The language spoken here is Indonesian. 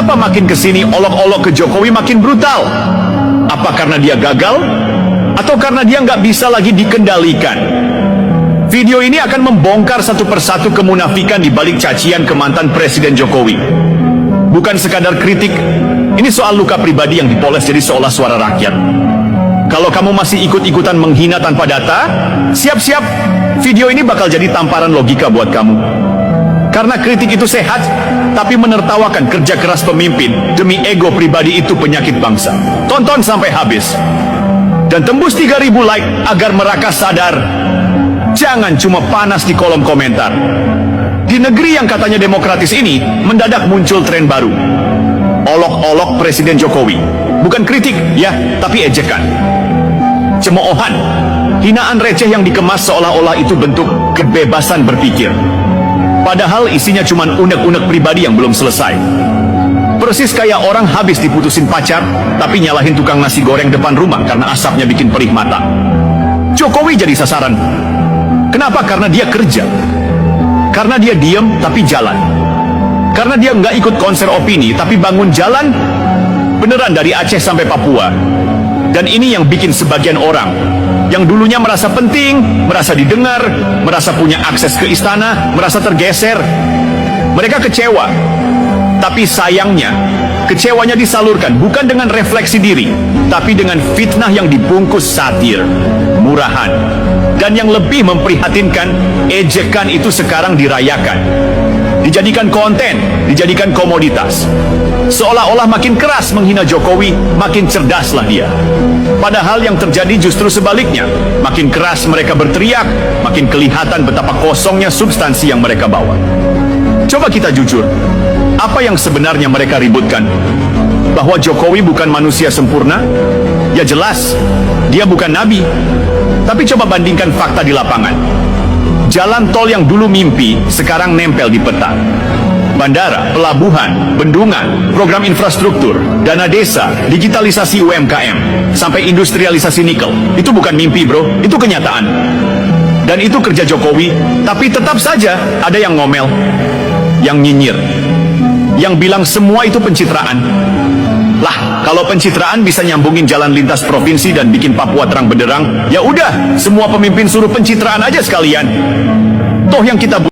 Kenapa makin kesini olok-olok ke Jokowi makin brutal? Apa karena dia gagal? Atau karena dia nggak bisa lagi dikendalikan? Video ini akan membongkar satu persatu kemunafikan di balik cacian ke mantan Presiden Jokowi. Bukan sekadar kritik, ini soal luka pribadi yang dipoles jadi seolah suara rakyat. Kalau kamu masih ikut-ikutan menghina tanpa data, siap-siap, video ini bakal jadi tamparan logika buat kamu. Karena kritik itu sehat, tapi menertawakan kerja keras pemimpin demi ego pribadi itu penyakit bangsa. Tonton sampai habis. Dan tembus 3.000 like agar mereka sadar. Jangan cuma panas di kolom komentar. Di negeri yang katanya demokratis ini, mendadak muncul tren baru. Olok-olok Presiden Jokowi. Bukan kritik, ya, tapi ejekan. Cemoohan, hinaan receh yang dikemas seolah-olah itu bentuk kebebasan berpikir. Padahal isinya cuma unek-unek pribadi yang belum selesai. Persis kayak orang habis diputusin pacar, tapi nyalahin tukang nasi goreng depan rumah karena asapnya bikin perih mata. Jokowi jadi sasaran. Kenapa? Karena dia kerja. Karena dia diem tapi jalan. Karena dia nggak ikut konser opini tapi bangun jalan beneran dari Aceh sampai Papua. Dan ini yang bikin sebagian orang yang dulunya merasa penting, merasa didengar, merasa punya akses ke istana, merasa tergeser. Mereka kecewa. Tapi sayangnya, kecewanya disalurkan bukan dengan refleksi diri, tapi dengan fitnah yang dibungkus satir, murahan. Dan yang lebih memprihatinkan, ejekan itu sekarang dirayakan. Dijadikan konten, dijadikan komoditas. Seolah-olah makin keras menghina Jokowi, makin cerdaslah dia. Padahal yang terjadi justru sebaliknya. Makin keras mereka berteriak, makin kelihatan betapa kosongnya substansi yang mereka bawa. Coba kita jujur, apa yang sebenarnya mereka ributkan? Bahwa Jokowi bukan manusia sempurna? Ya jelas, dia bukan nabi. Tapi coba bandingkan fakta di lapangan. Jalan tol yang dulu mimpi, sekarang nempel di peta. Bandara, pelabuhan, bendungan, program infrastruktur, dana desa, digitalisasi UMKM, sampai industrialisasi nikel. Itu bukan mimpi bro, itu kenyataan. Dan itu kerja Jokowi, tapi tetap saja ada yang ngomel, yang nyinyir, yang bilang semua itu pencitraan. Lah, kalau pencitraan bisa nyambungin jalan lintas provinsi dan bikin Papua terang benderang, ya udah, semua pemimpin suruh pencitraan aja sekalian. Toh yang kita